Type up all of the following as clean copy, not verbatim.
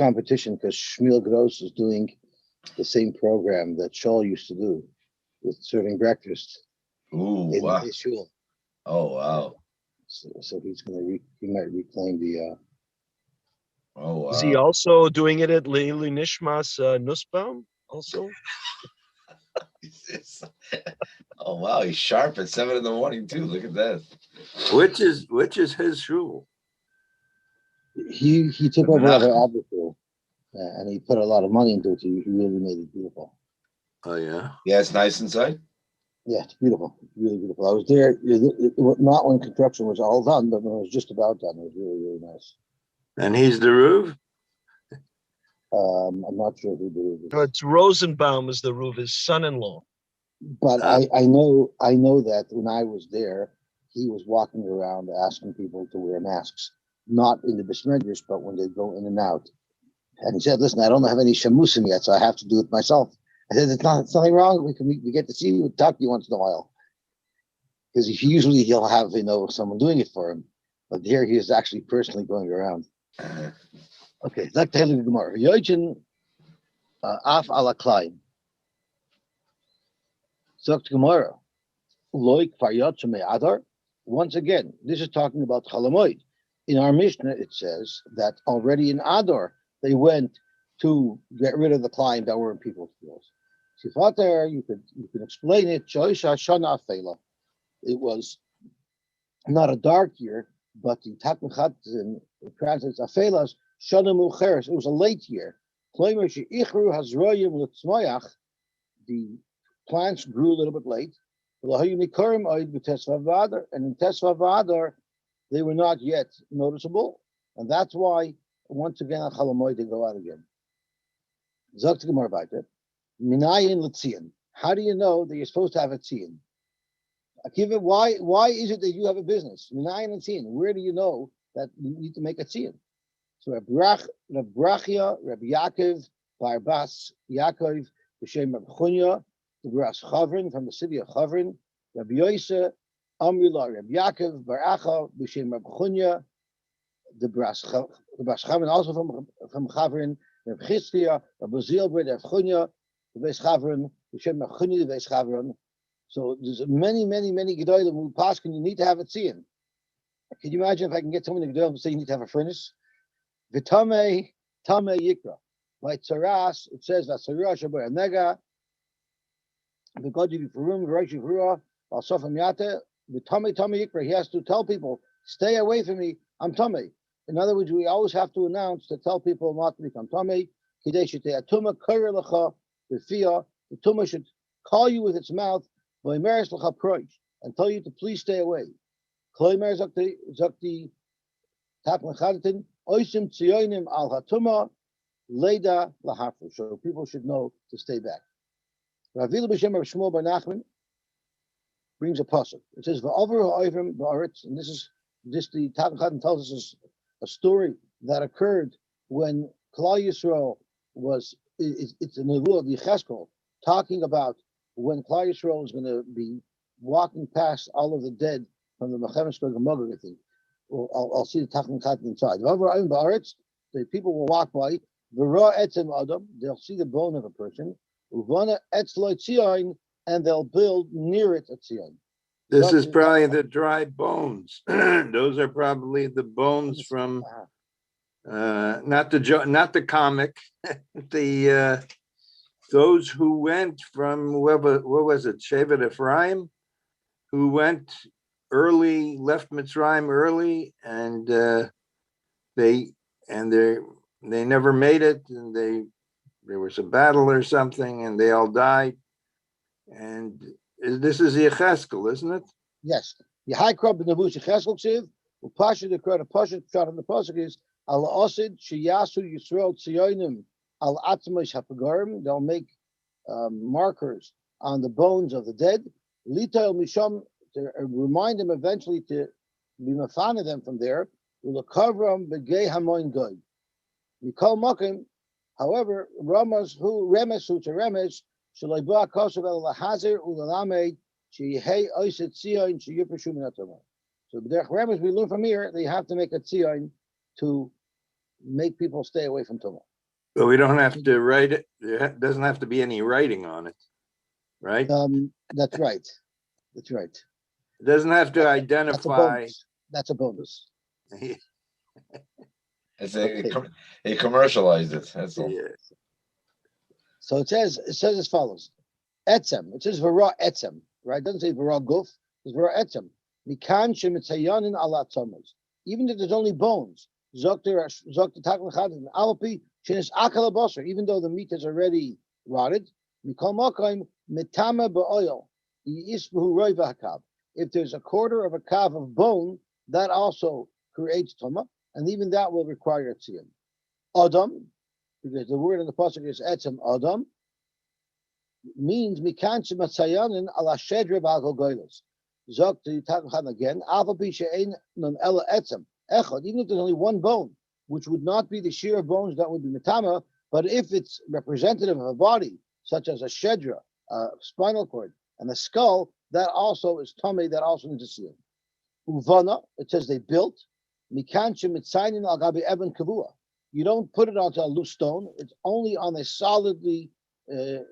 competition because Shmuel Gross is doing the same program that Shaul used to do with serving breakfast Ooh, in wow. his shul. Oh, wow. So he's he might reclaim the. Oh, Is he wow. also doing it at Leili Nishmas Nussbaum also? Oh, wow. He's sharp at 7 in the morning, too. Look at that. Which is his shul? He took over Rabbi Albertville, and he put a lot of money into it. He really made it beautiful. Oh yeah. Yeah, it's nice inside. Yeah, it's beautiful, really beautiful. I was there, not when construction was all done, but when it was just about done. It was really, really nice. And he's the roof? I'm not sure who did it. No, it's Rosenbaum is the roof, his son-in-law. But I know that when I was there, he was walking around asking people to wear masks, not in the besmedrish, but when they go in and out. And he said, "Listen, I don't have any shamusim yet, so I have to do it myself." I said, "It's nothing wrong. We get to see you talk to you once in a while, because usually he'll have someone doing it for him, but here he is actually personally going around." Okay, like the Gemara, Yojin af ala klein. Sagt Gemara, loik faryot adar. Once again, this is talking about Chalamoid. In our Mishnah, it says that already in Adar they went to get rid of the klein that were in people's fields. Sifater, you can explain it. Shoisha shana afela. It was not a dark year, but the Takmachat translates afelas shana mucheres. It was a late year. The plants grew a little bit late. And in Tesvav Adar, they were not yet noticeable. And that's why, once again, on Chalamoid, they go out again. Zakt Gemara about it. Minayin L'tzion. How do you know that you're supposed to have a tzion? Akiva, why is it that you have a business? Minayin L'tzion. Where do you know that you need to make a tzion? So Reb Brachia, Reb Yaakov, Barbas Yaakov, B'Shem Reb Chunya, the Bras Chavrin from the city of Chavrin, Reb Yosy, Amrila, Reb Yaakov, Baracha, B'Shem Reb Chunya, the Bras Chavrin also from Chavrin, Reb Chizkiya, Reb Bazil, Reb Chunya, the Beis Chavrin, B'Shem Reb Chunya, the Beis Chavrin. So there's many Gedolim who pass, and you need to have a tzion. Can you imagine if I can get someone in the Gedolim to say you need to have a furnace? V'tamei yikra. By Tzaras, it says that Tzarah Shabbat Nega, the God you for room, Rashi Furua, Al Sofam Yate, the Tomei Yikra. He has to tell people, stay away from me, I'm Tomei. In other words, we always have to announce to tell people not to become Tomei. Kidei Shetei Atuma Kair Lecha B'Fia. The Tumah should call you with its mouth, V'Imeres Lecha Proish, and tell you to please stay away. Kloimer Zakti Tapman Chadatin Oisim Tziyonim Al Hatuma Leda Lahafru. So people should know to stay back. Ravila B'Shem Rav Shmuel Bar Nachman brings a pasuk. It says Va'over Ha'ovim Ba'aretz, and this the Tapman tells us a story that occurred when Klal Yisrael was. It's a nevuah of Yecheskel talking about when Klal Yisrael is going to be walking past all of the dead from the Mechemes Gemogah, I think. I'll see the Tachman Chat inside. The people will walk by, they'll see the bone of a person, and they'll build near it a tzion. This is probably the dry bones. Those are probably the bones from not the comic, the those who went from what was it, Shevet Ephraim, who went early, left Mitzrayim early, and they never made it, and there was a battle or something, and they all died. And this is Yecheskel, isn't it? Yes. Yehikrab b'navus Yecheskel ksiv, u'pasha the pasha shot on the pasuk is al osid sheyasu Yisrael tziyonim al atzmos hapagarim. They'll make markers on the bones of the dead. Litail misham, to remind them eventually to be mafana them from there. Ulakavram begay hamoin goy. Mikol makim. However, remes who to remes shalai ba kosav el lahazir ulalamed sheyehei oiset tzion sheyipashu minatoma. So b'derech remes we learn from here they have to make a tzion to make people stay away from tumah. But we don't have to write it. There doesn't have to be any writing on it, right? That's right. That's right. It doesn't have to That's a identify. bonus. That's a bonus. It's Okay. they commercialized it. That's all. Yeah. So it says as follows. Etzem. It says v'ra etzem, right? It doesn't say v'ra guf. It's v'ra etzem. Mikan shemitzayanin ala tzomas. Even if there's only bones. Zokter takl chadin alapi shenis akal basar. Even though the meat is already rotted. Mikol makayim mitama ba'oil. Yisbuhu roy v'hakav. If there's a quarter of a kav of bone, that also creates tuma, and even that will require tzion. Adam, because the word in the pasuk is etzem adam, means mikan shematzayanin ala shedre v'alkol goylos. Zok to Yitakhan again, alpha pisha ein non ela etzem echad. Even if there's only one bone, which would not be the shear of bones that would be mitama, but if it's representative of a body, such as a shedra, a spinal cord, and the skull, that also is tummy, that also needs a seal. Uvana, it says they built. Mikanche mitzainin al gabi eben kavua. You don't put it onto a loose stone. It's only on a solidly, a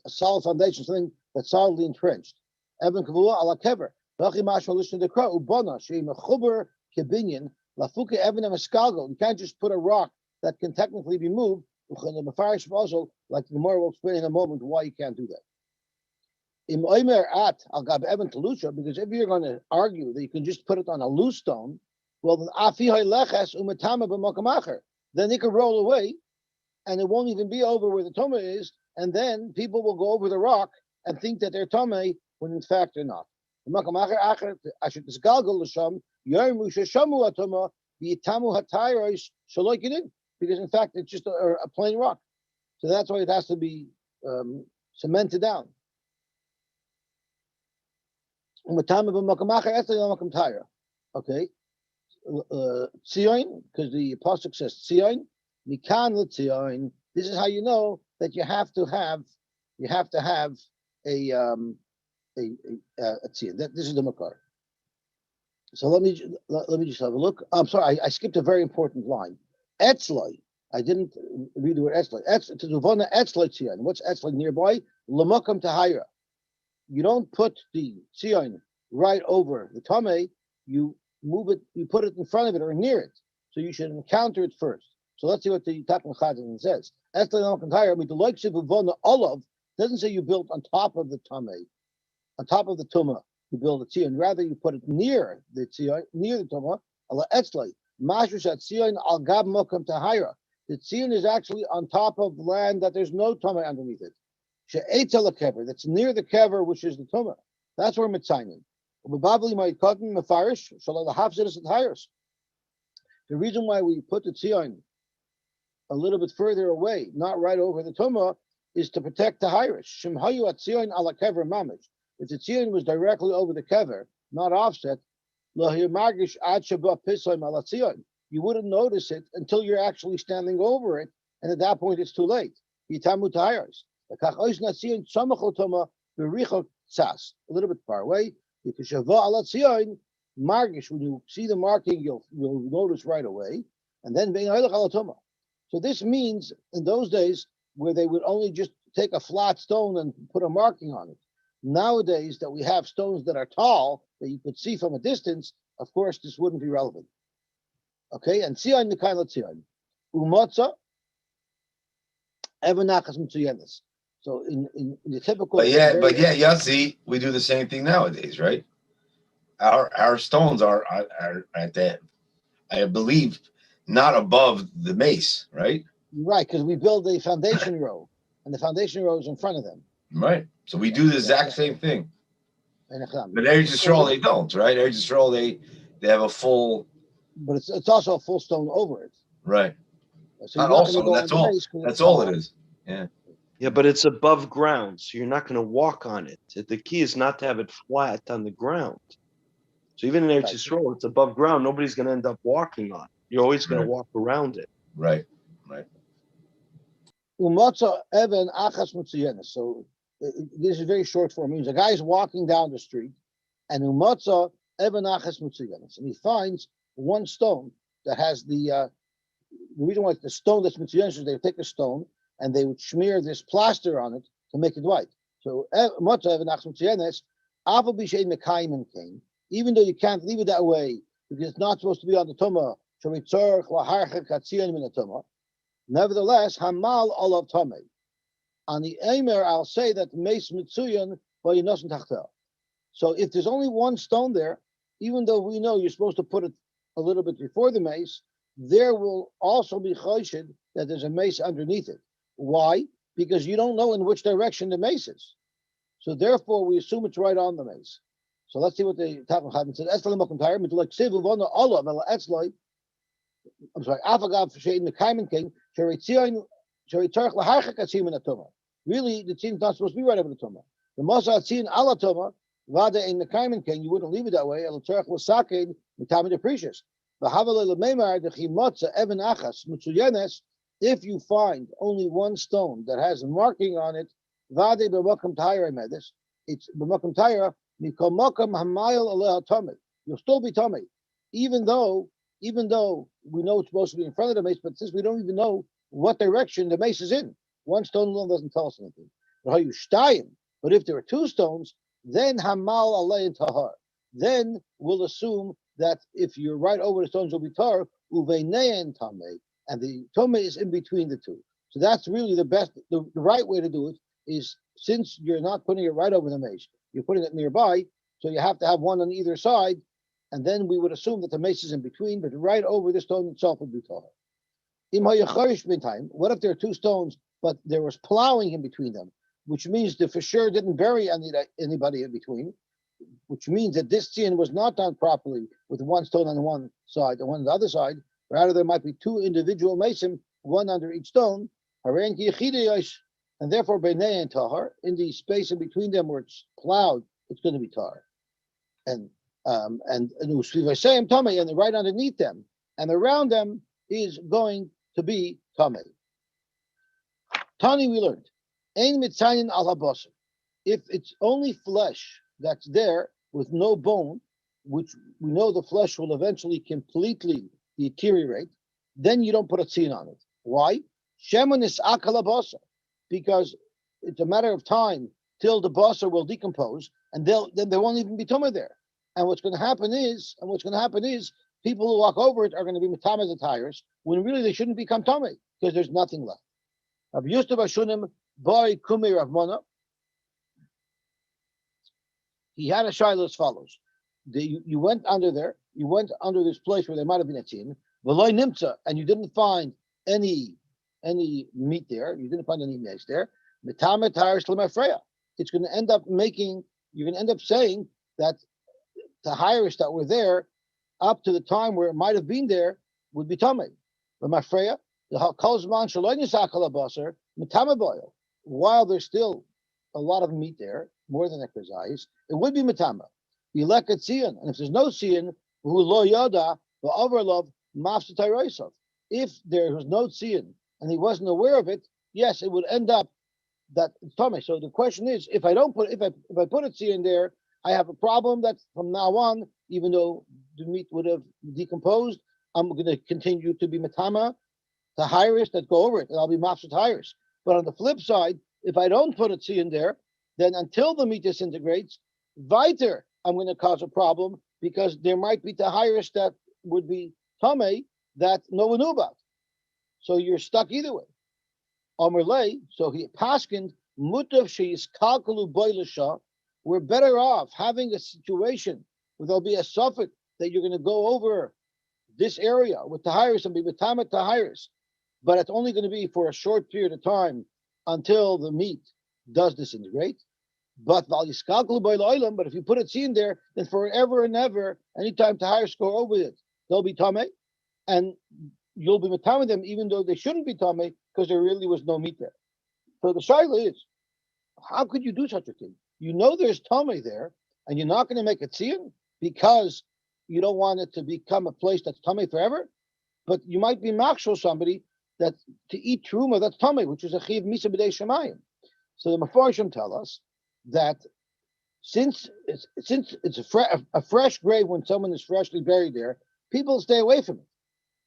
solid foundation, something that's solidly entrenched. Eben kavua ala kever. Vachi mashma lishna dekra ubana shei mechuber kebinyan lafuke even amaskalgo. You can't just put a rock that can technically be moved. Also, like the Gemara will explain in a moment why you can't do that. Because if you're going to argue that you can just put it on a loose stone, well, then it can roll away, and it won't even be over where the toma is, and then people will go over the rock and think that they're toma when in fact they're not. Because in fact it's just a plain rock, so that's why it has to be cemented down. Okay, tzion, because the pasuk says tzion, mikan l'tzion. This is how you know that you have to have a tzion. This is the makar. So let me just have a look. I'm sorry, I skipped a very important line. Etzloi. I didn't read the word etzloi. To Zuvana etzloi tzion. What's etzloi nearby? Lamakam tahira. You don't put the tzion right over the tameh. You move it. You put it in front of it or near it. So you should encounter it first. So let's see what the Takman Chazan says. Etzloi lamakam tahira. With the like Zuvana olav doesn't say you built on top of the tameh, on top of the tumah. You build a tzion. Rather, you put it near the tzion, near the tumah. Allah etzloi. Mashrushat tzion al gab mokam tahira. The tzion is actually on top of land that there's no tumah underneath it. She'etzel kever, that's near the kever, which is the tumah. That's where mitzayim. The reason why we put the tzion a little bit further away, not right over the tumah, is to protect the hirish. Shemhayu at tzion ala kever mamish. If the tzion was directly over the kever, not offset, you wouldn't notice it until you're actually standing over it, and at that point it's too late. A little bit far away. When you see the marking, you'll notice right away. And then so this means in those days where they would only just take a flat stone and put a marking on it. Nowadays that we have stones that are tall that you could see from a distance, of course this wouldn't be relevant. Okay, and tzion the kind of tzion. Umotza evanachas mitzuyenis. So in the typical. But Yosy, we do the same thing nowadays, right? Our stones are at that, I believe, not above the mace, right? Right, because we build a foundation row, and the foundation row is in front of them. Right. So we do the exact same thing. But Eretz Yisrael, they don't, right? Eretz Yisrael, they have a full. But it's also a full stone over it. Right. So not also, that's all. That's all it is. Yeah. Yeah, but it's above ground, so you're not going to walk on it. The key is not to have it flat on the ground. So even in Eretz Yisrael, it's above ground. Nobody's going to end up walking on it. You're always going to walk around it. Right. Right. Umotza even achas mitzuyenis. So this is very short form. It means a guy is walking down the street, and umotza even achas mitzuyenis, and he finds one stone that has the reason why it's the stone that's mitzuyan is they would take a stone and they would smear this plaster on it to make it white. So even though you can't leave it that way because it's not supposed to be on the tumah, nevertheless, hamal olav tamei. On the Eimer, I'll say that meis mitzuyan v'yinosin tachtel. So if there's only one stone there, even though we know you're supposed to put it a little bit before the mace, there will also be choshed that there's a mace underneath it. Why? Because you don't know in which direction the mace is. So therefore, we assume it's right on the mace. So let's see what the Tafel Chayim says. I'm sorry. Afagav shein mekaymin king sheritzion sheritzarch laharchak atzim in a tumah. Really, the tzin is not supposed to be right over the tumah. The masa tzin ala tumah vada in mekaymin king. You wouldn't leave it that way. El tzarch lasakein mekaymin deprecious. V'havalei lemeimar dechimotza even achas mitzuyenes. If you find only one stone that has a marking on it, vade b'makam tayra medis. It's b'makam tayra mikol makam hamayil aleh tamei. You'll still be tamei, even though we know it's supposed to be in front of the mace, but since we don't even know what direction the mace is in, one stone alone doesn't tell us anything. But if there are two stones, then hamal alei tahar. Then we'll assume that if you're right over the stones, will be tar uveinein tamei, and the tamei is in between the two. So that's really the best. The right way to do it is, since you're not putting it right over the mace, you're putting it nearby, so you have to have one on either side. And then we would assume that the mace is in between, but right over the stone itself would be taller. What if there are two stones, but there was plowing in between them, which means they for sure didn't bury anybody in between, which means that this sin was not done properly with one stone on one side and one on the other side. Rather, there might be two individual mason, one under each stone, and therefore beinei and tahar, in the space in between them where it's plowed, it's going to be tar. And right underneath them and around them is going to be tamei. Tani, we learned, ein mitzayin al habasar. If it's only flesh that's there with no bone, which we know the flesh will eventually completely deteriorate, then you don't put a tzin on it. Why? Shemen is akal habasar, because it's a matter of time till the basar will decompose, and then there won't even be tumah there. And what's going to happen is people who walk over it are going to be mitama the tires, when really they shouldn't become tummy because there's nothing left. Rabbi Yosy Bashunim boy Kumi Rav Mona, he had a shiloh as follows: you went under there, you went under this place where there might have been a tzin, v'loy nimtza, and you didn't find any meat there, you didn't find any meat there. Mitama tires lemafreya. It's going to end up you're going to end up saying that the hires that were there up to the time where it might have been there would be tamei. But my freya, the kolzman shaloi nisakal abasar mitama boil. While there's still a lot of meat there, more than ekazais, it would be mitama. Bileket tzion, and if there's no tzion, who lo yada v'overlov mafsatayroisov. If there was no tzion and he wasn't aware of it, yes, it would end up that it's tamei. So the question is, if I put a tzion there, I have a problem that from now on, even though the meat would have decomposed, I'm going to continue to be matama, the hires that go over it, and I'll be mafsat hires. But on the flip side, if I don't put a tzin there, then until the meat disintegrates, weiter, I'm going to cause a problem because there might be the hires that would be tamei that no one knew about. So you're stuck either way. Amarlei, so he paskined mutav sheis kalkalu boilasha. We're better off having a situation where there'll be a suffix that you're going to go over this area with tahiris and be metamet tahiris, but it's only going to be for a short period of time until the meat does disintegrate. But if you put it in there, then forever and ever, anytime tahiris go over it, they'll be tamei, and you'll be metamet them even though they shouldn't be tamei because there really was no meat there. So the shaila is, how could you do such a thing? You know there's tamei there, and you're not going to make a tziyun because you don't want it to become a place that's tamei forever. But you might be makshel somebody that to eat truma that's tamei, which is a chiv misa b'dei shemayim. So the Mefarshim tell us that since it's a fresh grave when someone is freshly buried there, people stay away from it.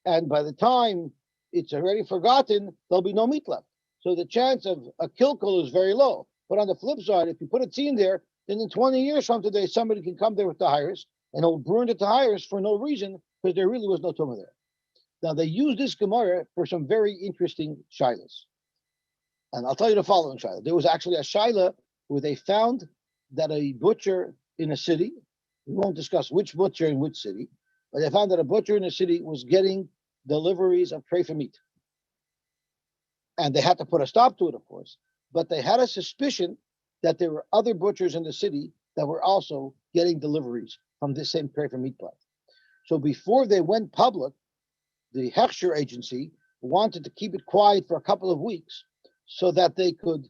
and by the time it's already forgotten, there'll be no meat left. So the chance of a kilkul is very low. But on the flip side, if you put a tzin there, then in 20 years from today, somebody can come there with tahiris, and it'll burn the tahiris for no reason, because there really was no tumah there. Now, they use this Gemara for some very interesting shilas. And I'll tell you the following shilah. There was actually a shilah where they found that a butcher in a city, we won't discuss which butcher in which city, but they found that a butcher in a city was getting deliveries of treifa meat. And they had to put a stop to it, of course. But they had a suspicion that there were other butchers in the city that were also getting deliveries from this same treifa meat plant. So before they went public, the Hechsher agency wanted to keep it quiet for a couple of weeks so that they could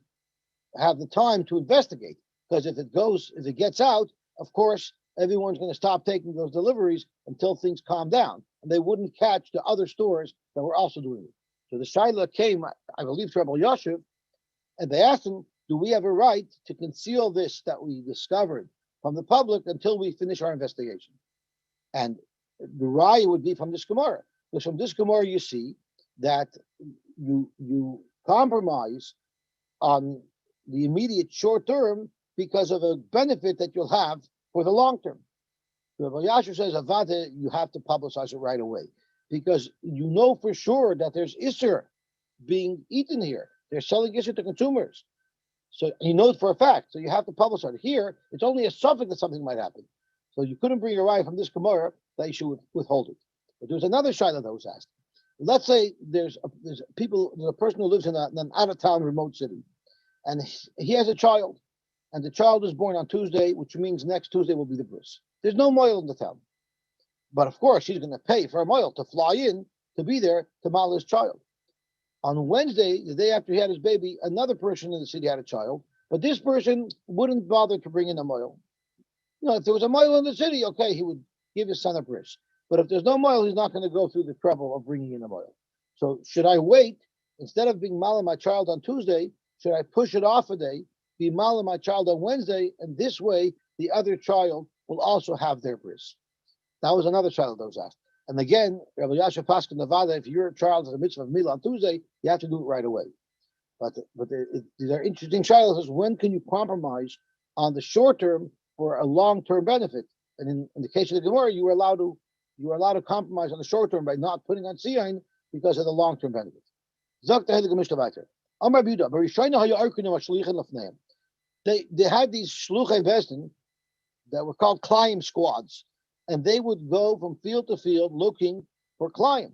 have the time to investigate. Because if it gets out, of course, everyone's going to stop taking those deliveries until things calm down. And they wouldn't catch the other stores that were also doing it. So the Shaila came, I believe, to Rabbi Yosy, and they asked him, do we have a right to conceal this that we discovered from the public until we finish our investigation? And the raya would be from this Gemara. Because from this Gemara, you see that you compromise on the immediate short term because of a benefit that you'll have for the long term. Rabbi Yosy says, Avada, you have to publicize it right away, because you know for sure that there's Isser being eaten here. They're selling Isser to consumers. So you know it for a fact. So you have to publicize it. Here, it's only a suffix that something might happen. So you couldn't bring a raya from this Gemara that you should withhold it. But there's another shayla that was asked. Let's say there's a person who lives in an out-of-town remote city, and he has a child, and the child is born on Tuesday, which means next Tuesday will be the bris. There's no moil in the town. But of course, he's going to pay for a moil to fly in, to be there, to mal his child. On Wednesday, the day after he had his baby, another person in the city had a child, but this person wouldn't bother to bring in a moil. If there was a moil in the city, okay, he would give his son a bris. But if there's no moil, he's not going to go through the trouble of bringing in a moil. So should I wait, instead of being mal my child on Tuesday, should I push it off a day, be mal my child on Wednesday, and this way the other child will also have their bris? That was another child that was asked. And again, Rabbi Yosy Paskin Nevada, if your child has a mitzvah of Mila on Tuesday, you have to do it right away. But these are interesting trials. When can you compromise on the short term for a long term benefit? And in the case of the Gemara, you were allowed to compromise on the short term by not putting on siyain because of the long term benefit. They had these shluchei bezdin that were called Klayim squads, and they would go from field to field looking for Klayim.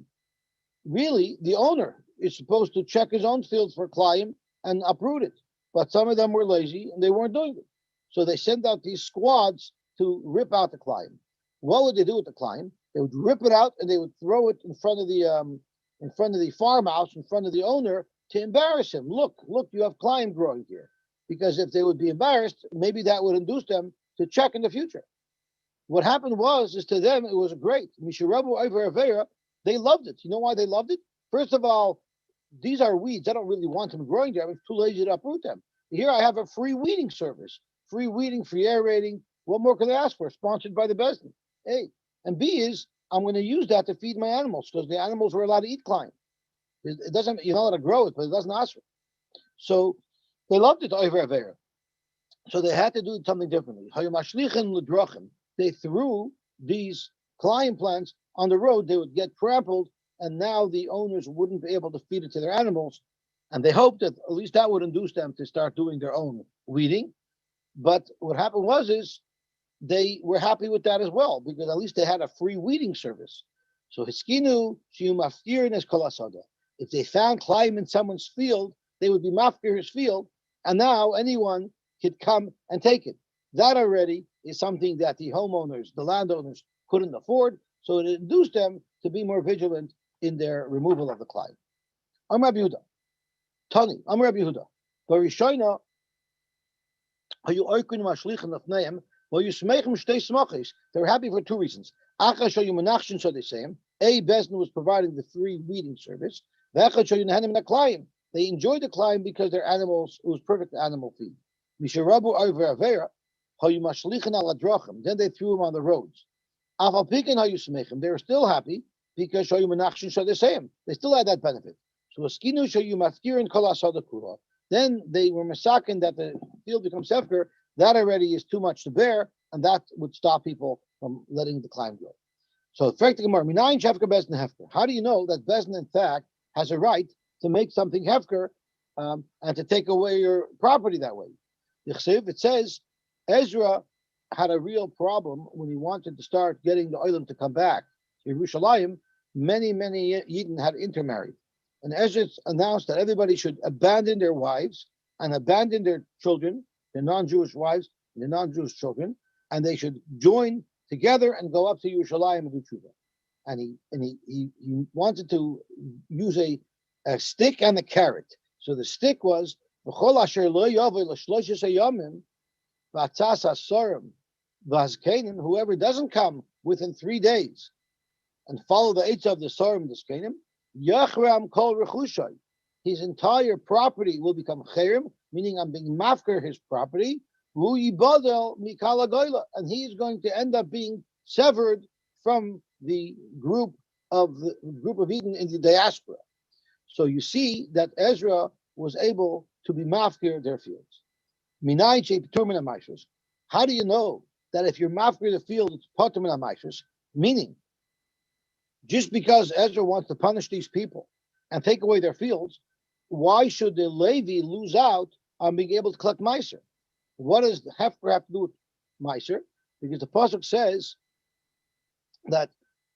Really, the owner is supposed to check his own fields for Klayim and uproot it, but some of them were lazy and they weren't doing it. So they sent out these squads to rip out the Klayim. What would they do with the Klayim? They would rip it out and they would throw it in front of the farmhouse, in front of the owner, to embarrass him. Look, you have Klayim growing here. Because if they would be embarrassed, maybe that would induce them to check in the future. What happened is to them, it was great. They loved it. You know why they loved it? First of all, these are weeds. I don't really want them growing there. I'm too lazy to uproot them. Here I have a free weeding service. Free weeding, free aerating. What more can they ask for? Sponsored by the Bezdin. A. And B is, I'm going to use that to feed my animals, because the animals were allowed to eat Klein. It doesn't, you're not allowed to grow it, but it doesn't ask for it. So they loved it, over Avera. So they had to do something differently. They threw these Klein plants on the road. They would get trampled, and now the owners wouldn't be able to feed it to their animals. And they hoped that at least that would induce them to start doing their own weeding. But what happened is they were happy with that as well, because at least they had a free weeding service. So Hiskinu Shiyum Mafkirin is Kolasada. If they found Klein in someone's field, they would be mafkir his field, and now anyone could come and take it. That already is something that the homeowners, the landowners, couldn't afford, so it induced them to be more vigilant in their removal of the Klein. Amar Rabbi Yehuda, Tani, Amar Rabbi Yehuda, Barishoina, Hayu Oikun Mashlichin Lafneim, well, you smechem shtei smachis. They were happy for two reasons. Achas shayu menachshin, so they say. A, Bezdin was providing the free weeding service. V'echad shayu nehenim naklayim. They enjoyed the climb because their animals, it was perfect animal feed. Misharabu over avera, hayu mashlichin al adrachim. Then they threw them on the roads. Afal pikin hayu smechem. They were still happy because shoyu menachshin shadesayim. They still had that benefit. So askinu shoyu mafkirin kol asada kula. Then they were masakin that the field becomes hefker. That already is too much to bear, and that would stop people from letting the climb grow. So, how do you know that Bezdin, in fact, has a right to make something hefker and to take away your property that way? It says Ezra had a real problem when he wanted to start getting the oilam to come back to Yerushalayim. Many Yidden had intermarried, and Ezra announced that everybody should abandon their wives and abandon their children, their non-Jewish wives and their non-Jewish children, and they should join together and go up to Yerushalayim and do tshuva. And he wanted to use a stick and a carrot. So the stick was whoever doesn't come within 3 days and follow the eitzah of the Sorim, the Zkenim, Yachram kol rechushay. His entire property will become cherem, meaning I'm being mafker his property. And he is going to end up being severed from the group of Eden in the diaspora. So you see that Ezra was able to be mafkir their fields. How do you know that if you're mafkir the field, it's potem and meaning, just because Ezra wants to punish these people and take away their fields, why should the Levi lose out on being able to collect meiser? What does the hefker have to do with meiser? Because the pasuk says that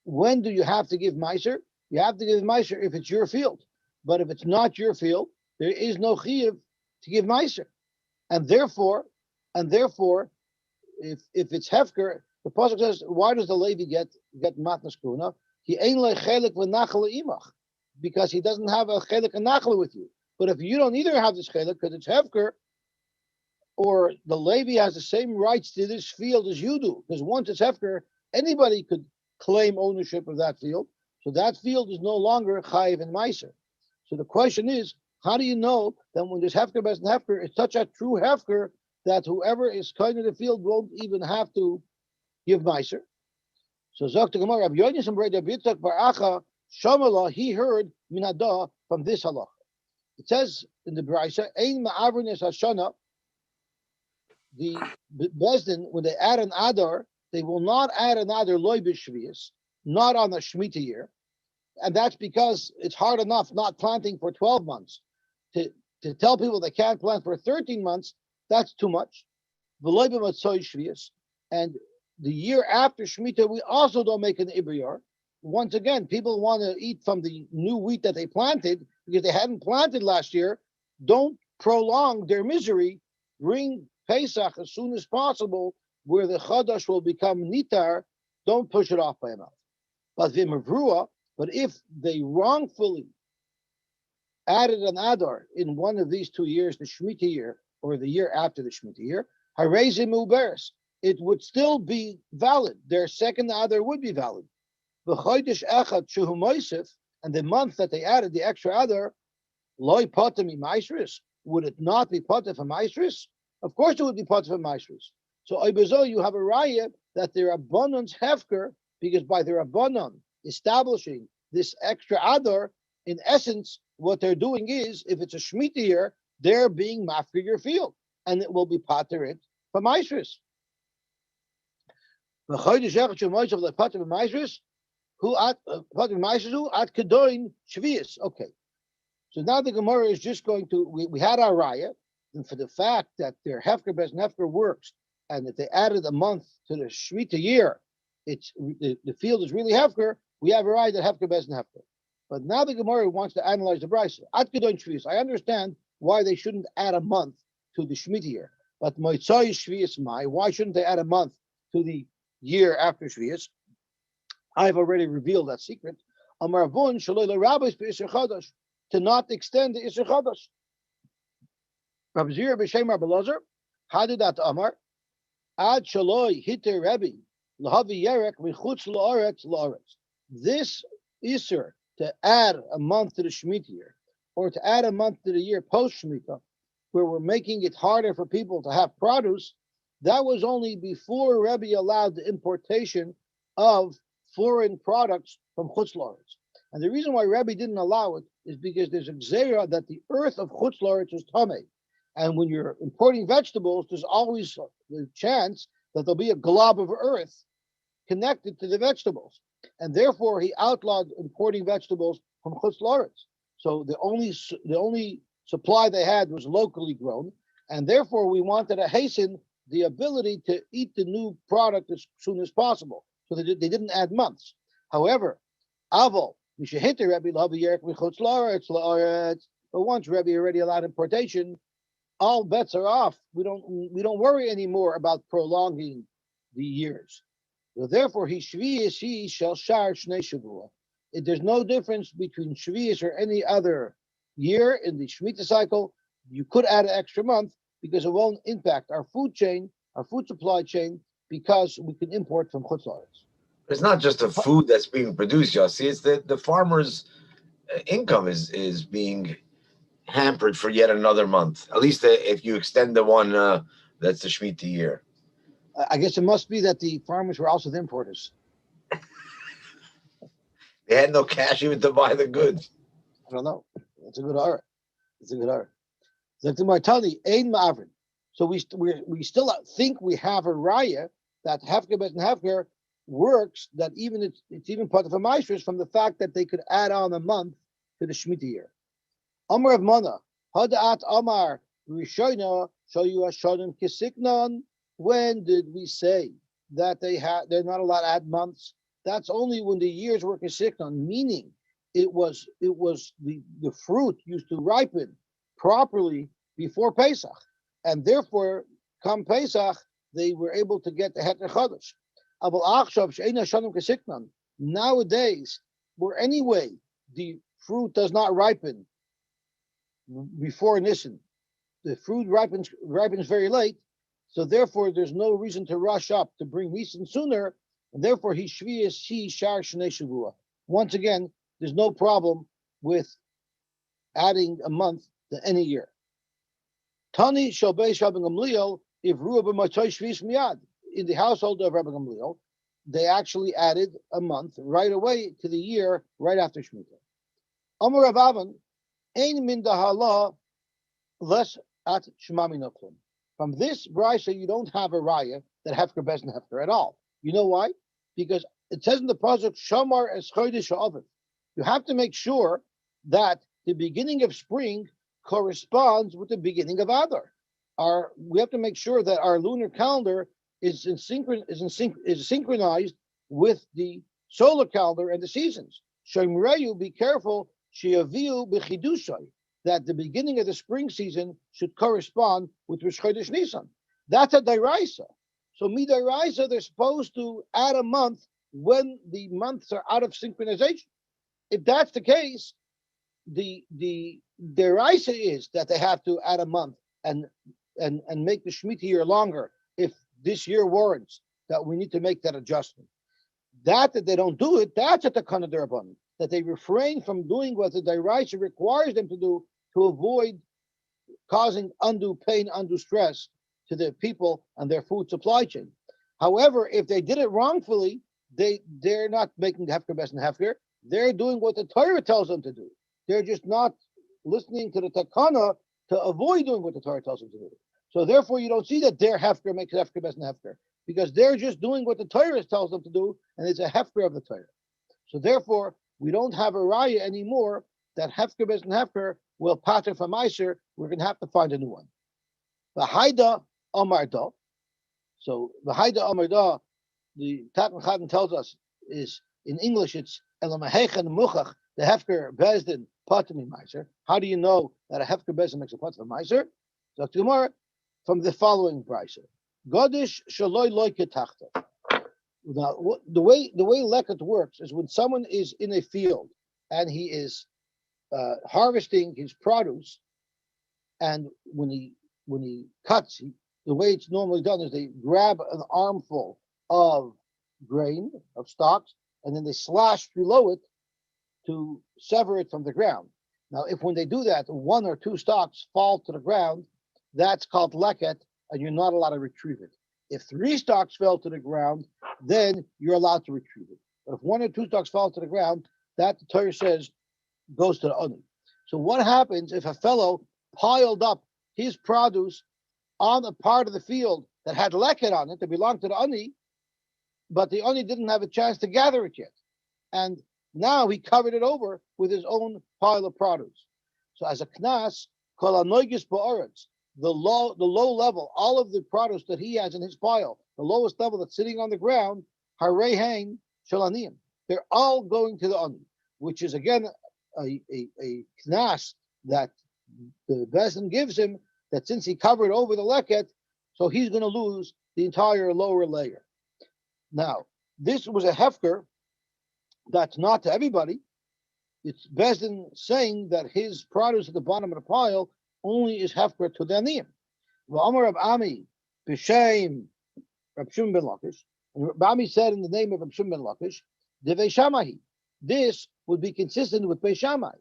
when do you have to give meiser? You have to give meiser if it's your field. But if it's not your field, there is no chiyuv to give meiser. And therefore, if it's hefker, the pasuk says, why does the Levi get matnas kuna? He ain't like chelik v'nachal imach, because he doesn't have a chelik and nachal with you. But if you don't either have this chelik because it's hefker, or the Levi has the same rights to this field as you do, because once it's hefker, anybody could claim ownership of that field. So that field is no longer chayiv and meiser. So the question is, how do you know that when there's hefker best and hefker, it's such a true hefker that whoever is kind of the field won't even have to give meiser? So Zok to Gemara, Rabbi Yonis and Rabbi Yitzchak Bar Acha Shamala, he heard minadah from this halacha. It says in the Brisa, Ein ma'avrinis hashana. The Bezdin, when they add an adar, they will not add an adar loy b'shvius, not on the Shemitah year, and that's because it's hard enough not planting for 12 months. To tell people they can't plant for 13 months, that's too much. V'loy b'matzoy shvius, and the year after Shemitah, we also don't make an ibriyar. Once again, people want to eat from the new wheat that they planted because they hadn't planted last year. Don't prolong their misery. Bring Pesach as soon as possible, where the Chadash will become Nitar. Don't push it off by a mouth. But if they wrongfully added an Adar in one of these 2 years, the Shemitah year or the year after the Shemitah year, Harezim Uberes, it would still be valid. Their second Adar would be valid. The Chodesh Echad Shehu Moisef, and the month that they added the extra Adar, Loi Potem Maisris, would it not be Potem for Maisris? Of course it would be Potem for Maisris. So Oibezo, you have a raya that their abundance hefker, because by their abundance establishing this extra Adar, in essence, what they're doing is, if it's a Shemitah year, they're being mafker your field, and it will be pater it for Maisris. The Chodesh Echad Shehu Moisef the Potem Maisris, who at Kedoin Shvius. Okay. So now the Gemara is just going to, we had our raya, and for the fact that their hefker best and hefker works, and if they added a month to the Shemitah year, it's the field is really hefker, we have a raya that hefker best and hefker. But now the Gemara wants to analyze the brisa. At Kedoin Shvius, I understand why they shouldn't add a month to the Shemitah year. But Moitzai Shvius Mai, why shouldn't they add a month to the year after Shvius? I've already revealed that secret. Amarvun shaloi rabbis b'isur chadash, to not extend the isur chadash. Rabbi Zira b'shem Rabbi Lazar, how did that Amar? Ad shaloi hiter Rebbe lahavi yerek michutz la'aretz la'aretz. This isur to add a month to the Shemitah year, or to add a month to the year post Shemitah, where we're making it harder for people to have produce, that was only before Rebbe allowed the importation of foreign products from Chutz La'aretz. And the reason why Rebbe didn't allow it is because there's a gzera that the earth of Chutz La'aretz is tamei. And when you're importing vegetables, there's always the chance that there'll be a glob of earth connected to the vegetables. And therefore, he outlawed importing vegetables from Chutz La'aretz. So the only supply they had was locally grown. And therefore, we wanted to hasten the ability to eat the new product as soon as possible. So they didn't add months. However, Aval, Rebbe but once Rebbe already allowed importation, all bets are off. We don't worry anymore about prolonging the years. So therefore, he shall shar shnei shavua. There's no difference between Shvius or any other year in the Shemitah cycle. You could add an extra month because it won't impact our food chain, our food supply chain, because we can import from Chutz La'aretz. It's not just the food that's being produced, Yossi. It's the farmer's income is being hampered for yet another month. At least if you extend the one that's the Shemitah year. I guess it must be that the farmers were also the importers. They had no cash even to buy the goods. I don't know. It's a good art. It's a good art. So we still think we have a raya that Hefker Bet and Hefker works, that even it's even part of a Maishris from the fact that they could add on a month to the Shemitah year. Amar of Mana, Hadat Amar Rishoina Shoyu Ashonim Kisiknon. When did we say that they're not allowed to add months? That's only when the years were Kisiknon, meaning it was the fruit used to ripen properly before Pesach, and therefore come Pesach they were able to get the Heter Chodesh. Nowadays, where anyway the fruit does not ripen before Nisan, the fruit ripens very late, so therefore there's no reason to rush up to bring Nisan sooner, and therefore he shar shnei shavua. Once again, there's no problem with adding a month to any year. Tani Shalbei Rabbi Gamliel, if Ruah b'Matay Shvis Miyad, in the household of Rabbi Gamliel, they actually added a month right away to the year right after Shemitah. Amar Rav Avan, Ein min dahala less at Shemami Noklum. From this brisa, you don't have a raya that Hefker Bez and Hefker at all. You know why? Because it says in the pasuk Shamar es Chodesh Ha'aviv. You have to make sure that the beginning of spring corresponds with the beginning of Adar. We have to make sure that our lunar calendar is synchronized with the solar calendar and the seasons. Shemreyu, be careful, sheyaviu b'chidushay, that the beginning of the spring season should correspond with Rosh Chodesh Nisan. That's a deraisa. So midaraisa, they're supposed to add a month when the months are out of synchronization. If that's the case, the deraisa is that they have to add a month and make the Shemitah year longer if this year warrants that we need to make that adjustment. That they don't do it, that's at the Kana Derabban, that they refrain from doing what the deraisa requires them to do to avoid causing undue pain, undue stress to the people and their food supply chain. However, if they did it wrongfully, they're not making Hefker Bes and Hefker. They're doing what the Torah tells them to do. They're just not listening to the Takana to avoid doing what the Torah tells them to do. So therefore, you don't see that their Hefker makes Hefker Bes and Hefker, because they're just doing what the Torah tells them to do, and it's a Hefker of the Torah. So therefore, we don't have a raya anymore that Hefker Bes and Hefker will pater from Meiser. We're going to have to find a new one. The Haida Amarda. So the Haida Amarda, the Tatan Chadin tells us, is in English it's Elamahechen Muchach, the Hefker Bezdin Patami Meiser. How do you know that a Hefker Bezdin makes a Pater from Meiser? So tomorrow, from the following brisa, Godish Shaloi Loi Ketachta. Now, the way leket works is when someone is in a field and he is harvesting his produce, and when he cuts, the way it's normally done is they grab an armful of grain, of stalks, and then they slash below it to sever it from the ground. Now, if when they do that, one or two stalks fall to the ground, that's called leket, and you're not allowed to retrieve it. If 3 stalks fell to the ground, then you're allowed to retrieve it. But if one or two stalks fall to the ground, that the Torah says goes to the Ani. So what happens if a fellow piled up his produce on a part of the field that had leket on it that belonged to the Ani, but the Ani didn't have a chance to gather it yet? And now he covered it over with his own pile of produce. So as a knas, kol hanoigis ba'aretz, the low level, all of the produce that he has in his pile, the lowest level that's sitting on the ground, harei hein shalaniyim. They're all going to the Ani, which is again a knas that the Bezdin gives him, that since he covered over the leket, so he's going to lose the entire lower layer. Now, this was a hefker that's not to everybody. It's Bezdin saying that his produce at the bottom of the pile only is hefker to the aniyim. V'amar of Ami b'shem Rab Shimon ben Lakish, and Rami said in the name of Rab Shimon ben Lakish, Devei Shamahi. This would be consistent with Beis Shammai,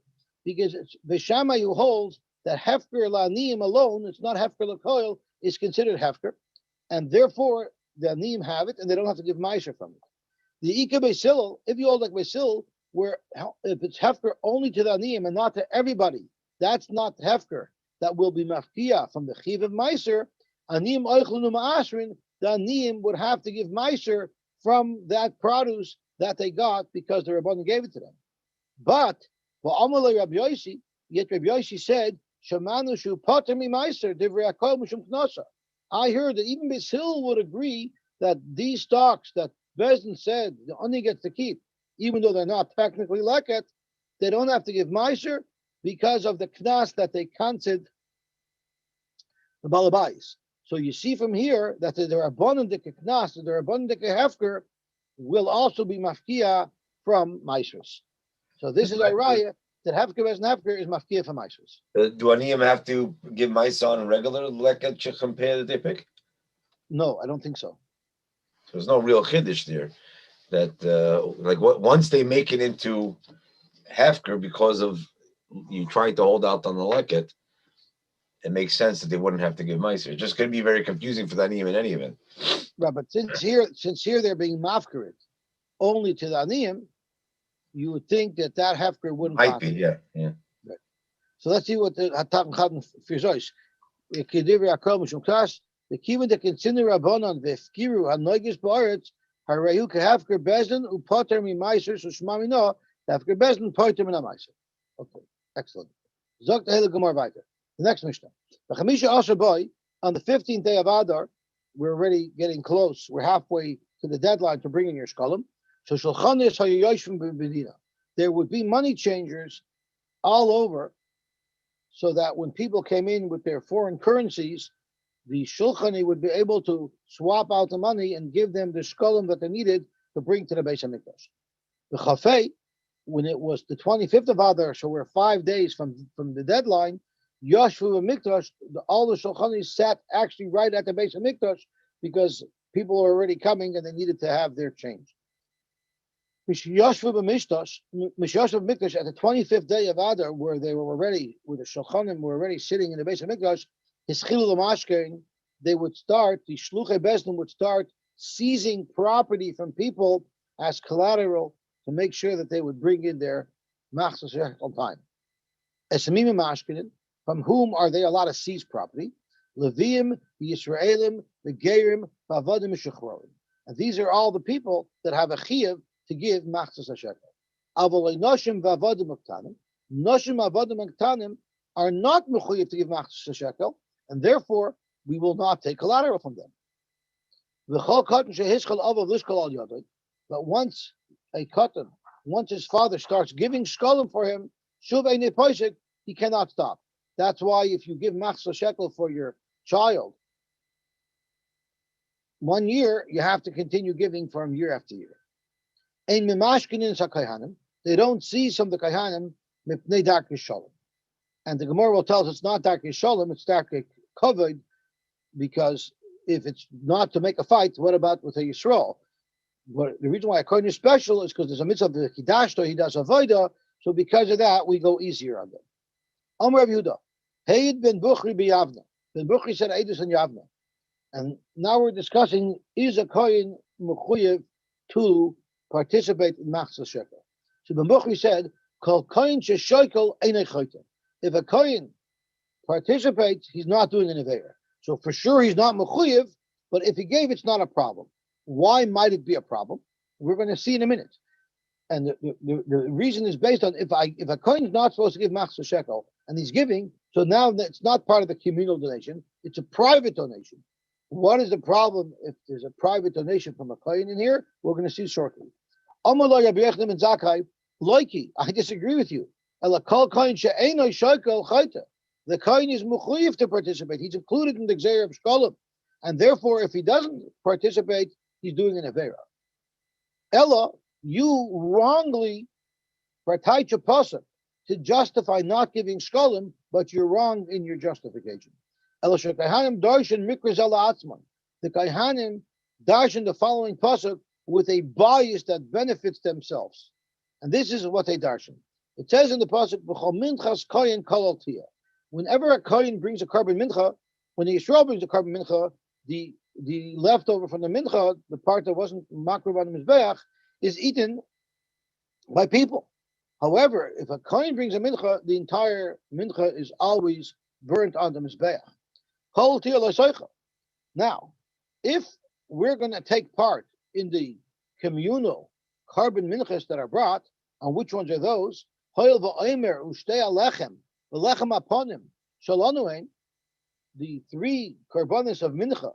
because it's Beis Shammai who holds that hefker la'aniyim alone, it's not hefker l'koil, is considered hefker, and therefore the aniyim have it, and they don't have to give ma'aser from it. The Ika Beis Hillel, if you hold like Beis Hillel, where if it's hefker only to the aniyim and not to everybody, that's not hefker. That will be mafkia from the chiv of ma'aser. Aniyim oichlunu ma'asrin. The aniyim would have to give ma'aser from that produce that they got because the Rabbanan gave it to them. But v'amalei Rabbi Yosy, yet Rabbi Yosy said, "Shamanu shu pater mi ma'aser divrei hakol mishum knasa." I heard that even Beis Hillel would agree that these stocks that Bezdin said the Ani gets to keep, even though they're not technically leket, they don't have to give ma'aser because of the knas that they counted the balabais. So you see from here that the Rabbanan knas, the Rabbanan hefker will also be mafkia from maasers. So this is a raya that hefker as hefker is mafkia from maasers. Do aniyim have to give ma'aser on regular leket to compare that they pick? No, I don't think so. So there's no real chiddush there. That once they make it into hefker because of you trying to hold out on the leket, it makes sense that they wouldn't have to give ma'aser. It's just going to be very confusing for the aniyim in any event. Right, but since here they're being mafkarit only to the aniyim, you would think that hefker wouldn't might be, yeah. Right. So let's see what the Hatam Chadin Firzois. Kedivri Akol Mishum Klas. The kivan that consider Rabbanon v'efkiru hanoigis ba'aretz harayu kehefker Bezdin upoter mi ma'aser sushmami no hefker Bezdin poter min ma'aser. Okay, excellent. Zok the hele gemar weiter. The next Mishnah. The Chamisha Asher Boy, on the 15th day of Adar, we're already getting close. We're halfway to the deadline to bring in your Shekalim. So Shulchanis hayoyishvim b'medina. There would be money changers all over, so that when people came in with their foreign currencies, the Shulchani would be able to swap out the money and give them the Shekalim that they needed to bring to the Beis HaMikdash. The Chafei, when it was the 25th of Adar, so we're 5 days from the deadline, Yoshvu Mikdash, all the Shulchanis sat actually right at the Beis HaMikdash because people were already coming and they needed to have their change. Yoshvu Mikdash at the 25th day of Adar, where they were already, where the Shulchanim were already sitting in the Beis HaMikdash, his Chilul Mashkein, they would start, the Shluchei Bezdin would start seizing property from people as collateral to make sure that they would bring in their machzos on time. Esamim Mashkein, from whom are they allowed to seize property? Leviim, the Yisraelim, the Gerim, Bavadim, Shechrorim. And these are all the people that have a chiyuv to give machzos hashekel. Avolei noshim vavadim aktanim. Noshim vavadim aktanim are not mechuyev to give machzos hashekel, and therefore we will not take collateral from them. But once a katan, once his father starts giving shkalim for him, he cannot stop. That's why if you give machzos shekel for your child 1 year, you have to continue giving for him year after year. They don't see some of the kaihanim mipnei darkei shalom. And the Gemara will tell us it's not darkei shalom, it's darkei kavod, because if it's not to make a fight, what about with a Yisrael? But the reason why a kohen is special is because there's a mitzvah of the Kidashto, he does avodah, so because of that, we go easier on them. Amar Rav Yehuda, Heid ben Buchri b'Yavna. Ben Buchri said Eidus and Yavna. And now we're discussing, is a kohen mechuyev to participate in machzor shekel. So the Bukhari said, "Kol kohen sheshokel einay chayta." If a kohen participates, he's not doing an avera. So for sure he's not mechuyev, but if he gave, it's not a problem. Why might it be a problem? We're going to see in a minute. And the reason is based on if a kohen is not supposed to give machzor shekel and he's giving, so now it's not part of the communal donation, it's a private donation. What is the problem if there's a private donation from a kohen in here? We're going to see shortly. Amalai Rabbi Yochanan ben Zakkai, loiki, I disagree with you. Ela kol kohen she'enoi shekel chayta. The kohen is mechuyev to participate. He's included in the gzeira of shkalim, and therefore, if he doesn't participate, he's doing an avera. Ella, you wrongly partayt your pasuk to justify not giving shkalim, but you're wrong in your justification. Ella shekahanim darshan mikras ela atzman. The kaihanim darshan the following pasuk with a bias that benefits themselves, and this is what they darshan. It says in the pasuk, "B'chol minchas kohen kol altia." Whenever a kohen brings a carbon mincha, when the Yisrael brings a carbon mincha, the leftover from the mincha, the part that wasn't makruv on the mizbeach, is eaten by people. However, if a kohen brings a mincha, the entire mincha is always burnt on the mizbeach. Kol altia l'soicha. Now, if we're going to take part in the communal carbon minchas that are brought, and which ones are those? Hoil v'omer ushtei alechem. The three karbanis of mincha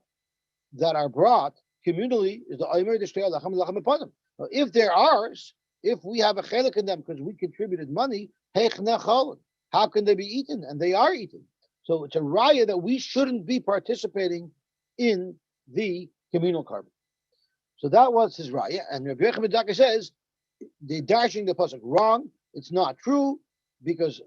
that are brought communally is the omer, the shtei alechem, lechem aponim. Now, if they're ours, if we have a chelik in them because we contributed money, how can they be eaten? And they are eaten. So it's a raya that we shouldn't be participating in the communal carbon. So that was his raya. And Rabbi Yochanan ben Zakkai says, they're dashing the pasuk wrong. It's not true because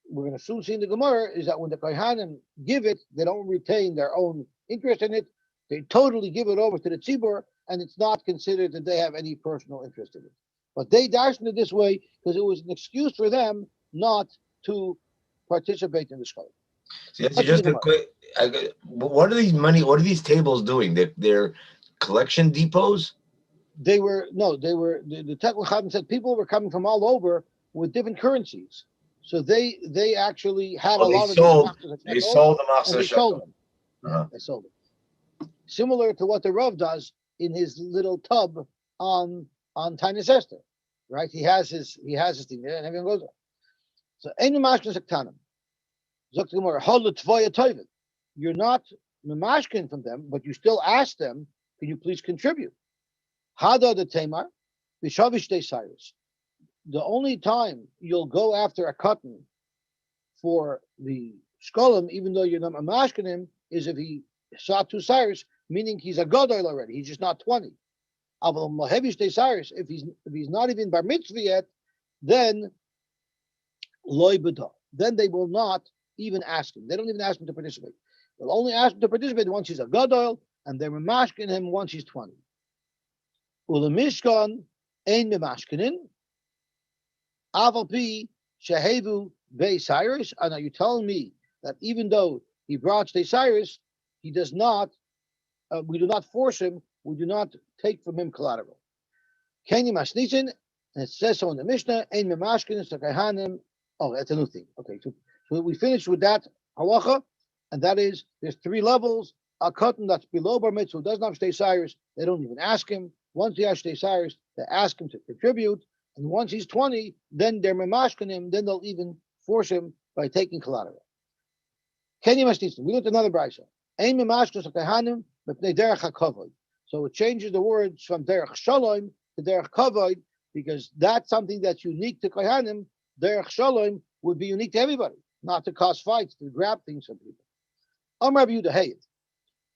we're going to soon see in the Gemara is that when the Kohanim give it, they don't retain their own interest in it. They totally give it over to the tzibur, and it's not considered that they have any personal interest in it. But they dashed it this way because it was an excuse for them not to participate in the shkolim. So just a quick. What are these tables doing? They're collection depots. They were the Tekla Chadin said people were coming from all over with different currencies. So they actually had a lot of they sold them off. They sold them. They sold them. Similar to what the Rav does in his little tub on Tainis Esther, right? He has his thing there, and everyone goes there. So Einu Mashkin Sektanim. Zok Gemara, Hola Tvoya Toivin. You're not memashkin from them, but you still ask them, can you please contribute? Hada the Tamar, Bishavish de Cyrus. The only time you'll go after a cotton for the shkolim, even though you're not mamashkin him, is if he saw 2 Cyrus, meaning he's a gadol already. He's just not 20. Aval Mahevish de Cyrus, if he's not even bar mitzvah yet, then loy b'da. Then they will not even ask him. They don't even ask him to participate. They'll only ask him to participate once he's a gadol, and they're mamashkin him once he's 20. Ula mishkan ein mamashkinin. Aval pi shehevu be Cyrus. And are you telling me that even though he brought Shtei Cyrus, he does not? We do not force him. We do not take from him collateral. Keni masnitin, and it says so in the Mishnah. Ein memashkin sakahanim. Oh, that's a new thing. Okay, so we finished with that halacha, and that is there's 3 levels. A cotton that's below bar mitzvah who doesn't have Shtei Cyrus, they don't even ask him. Once he has Shtei Cyrus, they ask him to contribute. And once he's 20, then they're memashkin him, then they'll even force him by taking collateral. Keni masnitin. We looked at another brayso. Ein memashkin sakahanim b'pnei derech hakavod. So it changes the words from derech shalom to derech kavod because that's something that's unique to kohanim. Derech shalom would be unique to everybody, not to cause fights, to grab things from people. Amar Rabbi Yehuda Hayit.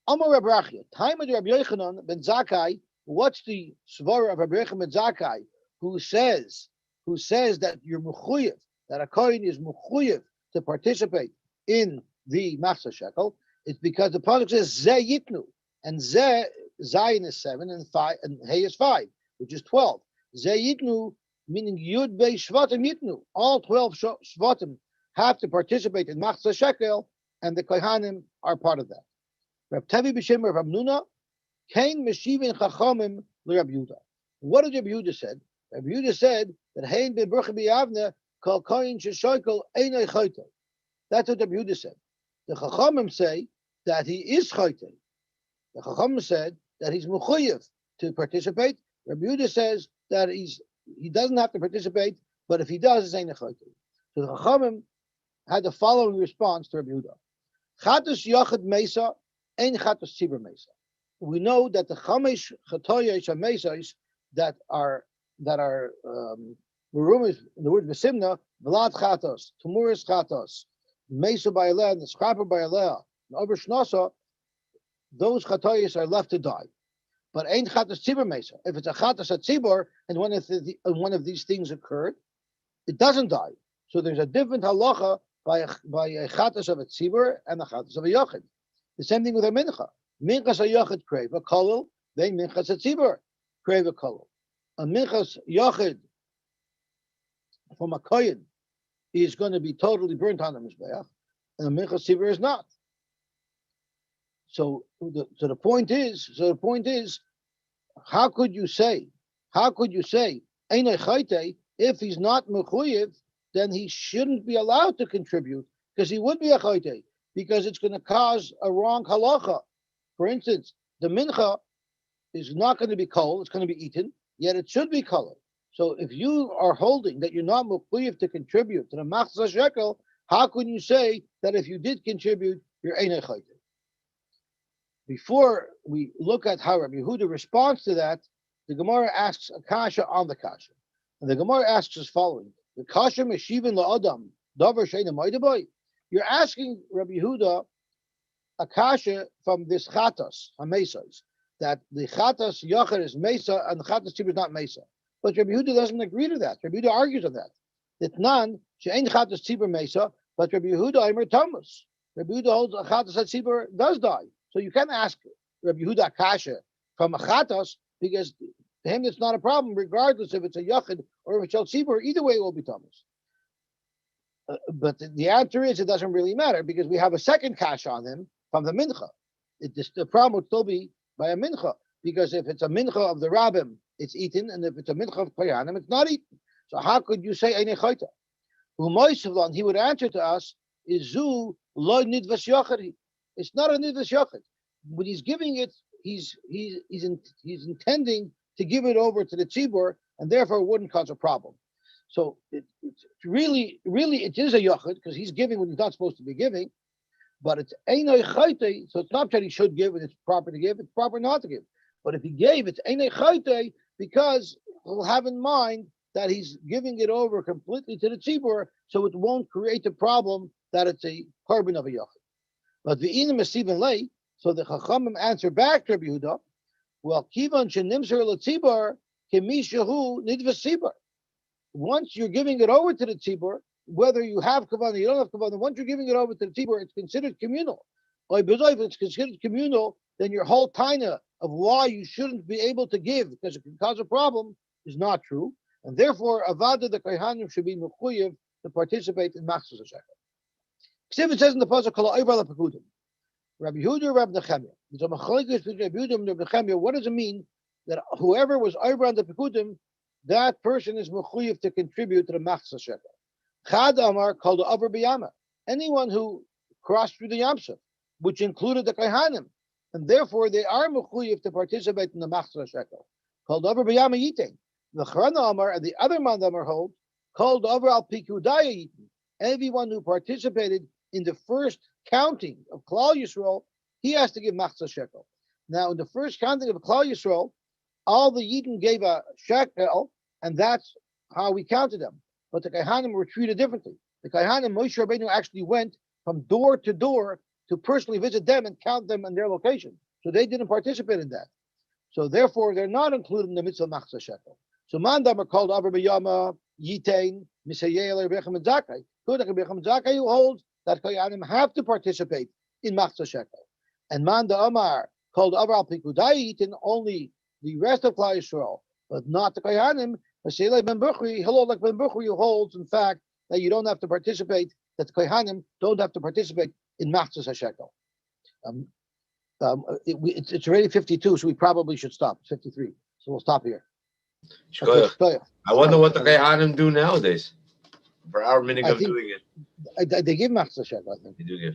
Amar Rabbi Rachia. Time of Rabbi Yochanan ben Zakkai. What's the svara of Rabbi Yochanan ben Zakkai who says that you're mechuyev, that a kohen is mechuyev to participate in the machzor shekel? It's because the pasuk says ze yitnu, and ze zayin is 7 and 5 and hey is 5, which is 12. Ze yitnu meaning yud bei shvatim yitnu. All 12 shvatim have to participate in machzor shekel, and the kohanim are part of that. Rab Tevi b'shem Rav Nuna, kain meshivin chachamim l'Rab Yehuda. What did Rabbi Yehuda said? Rabbi Yehuda said that Hein beBrucha biyavne kol koyin sheshoikel einay chayte. That's what Rabbi Yehuda said. The Chachamim say that he is chayte. The Chachamim said that he's mechuyev to participate. Rabbi Yehuda says that he doesn't have to participate, but if he does, it's einay chayte. So the Chachamim had the following response to Rabbi Yehuda: Chatus yachid mesa, ein chatus tzibur mesa. We know that the chamesh chatoyos hamesais that are merumas in the word besimna, velad chatos, tumuris chatos, mesa ba'aleh, and the scraper ba'aleh, and over shnasa, those chatoyos are left to die. But ein chatos tzibur mesa. If it's a chatos at tzibur and one of these things occurred, it doesn't die. So there's a different halacha by a chatas of a tzibur and a chatas of a yochid. The same thing with a mincha. Minchas a yochid crave a kolel, then minchas a tzibur crave a kolel. A minchas yochid from a koyin is going to be totally burnt on the mizbeach, and a minchas tzibur is not. So the point is, how could you say einay chayte if he's not mechuyev? Then he shouldn't be allowed to contribute because he would be a chayte, because it's going to cause a wrong halacha. For instance, the mincha is not going to be kol, it's going to be eaten, yet it should be kol. So if you are holding that you're not mechuyev to contribute to the machzah shekel, how can you say that if you did contribute, you're einay chayte? Before we look at how Rabbi Yehuda responds to that, the Gemara asks a kasha on the kasha. And the Gemara asks as following: the kasha meshivin la'adam davar sheina moedaboy. You're asking Rabbi Yehuda a kasha from this chatas hamesas, that the chatas yachar is mesa and the chatas tzibur is not mesa. But Rabbi Yehuda doesn't agree to that. Rabbi Yehuda argues on that. Itnan she'ein chatas tzibur mesa, but Rabbi Yehuda aimer tamus. Rabbi Yehuda holds a chatas tzibur does die. So you can ask Rabbi Yehuda a kasha from a chatas, because to him it's not a problem, regardless if it's a yachid or if it's a tzibur. Either way, it will be tamus. But the answer is it doesn't really matter, because we have a second kasha on him from the mincha. The problem would still be by a mincha, because if it's a mincha of the rabbim, it's eaten, and if it's a mincha of koyanim, it's not eaten. So how could you say einay chayta? U'moisavlan, he would answer to us, is zu lo nidvas yachari. It's not a nidvas yachid. When he's giving it, he's intending to give it over to the tzibur, and therefore it wouldn't cause a problem. So it's really it is a yachid, because he's giving when he's not supposed to be giving, but it's einay chayte, so it's not that he should give and it's proper to give, it's proper not to give. But if he gave, it's einay chayte, because he'll have in mind that he's giving it over completely to the tzibur, so it won't create a problem that it's a carbon of a yachid. But the inim esiven lay, so the chachamim answer back to Rabbi Yehuda, well, kivan shenimser letzibur kemishahu nidvas tzibur. Once you're giving it over to the tzibur, whether you have kavanah, you don't have kavanah, once you're giving it over to the tzibur, it's considered communal. If it's considered communal, then your whole taina of why you shouldn't be able to give because it can cause a problem is not true, and therefore avada the kohanim should be mechuyev to participate in machzos hashekel. It says in the pasuk, "Kol ha'over al ha'pekudim." Rabbi Yehuda, Rabbi Nechemia. There's a machlokes between Rabbi Yehuda and Rabbi Nechemia. What does it mean that whoever was over on the pekudim, that person is mechuyev to contribute to the machzos hashekel? Chad Amar called the over biyama. Anyone who crossed through the Yamsuf, which included the kohanim, and therefore they are mechuyev to participate in the machzos hashekel. Called over biyama yitain. The Charana Amar and the other man Amar hold called over al pikudaya yitain. Everyone who participated in the first counting of Klal Yisrael, he has to give machzos shekel. Now, in the first counting of Klal Yisrael, all the Yidden gave a shekel, and that's how we counted them. But the Kohanim were treated differently. The Kohanim, Moshe Rabbeinu actually went from door to personally visit them and count them in their location. So they didn't participate in that. So therefore, they're not included in the mitzvah machzos shekel. So mandam are called Avar B'yama, Yitain, Misayel, Rebechem and Zakai. Zakai who holds that Kohanim have to participate in machzos shekel. And Manda Amar called Avar al Pikudai Yitain, only the rest of Klal Yisrael, but not the Kohanim. Mashiach ben Bukhri, hello, like Ben Bukhri, who holds, in fact, that you don't have to participate, that the Kohanim don't have to participate in machzos hashekel. It's already 52, so we probably should stop. It's 53, so we'll stop here. Shkoyach. I wonder what the Kayhanim do nowadays for our minig I of think doing it. they give machzor shekel, I think. They do give.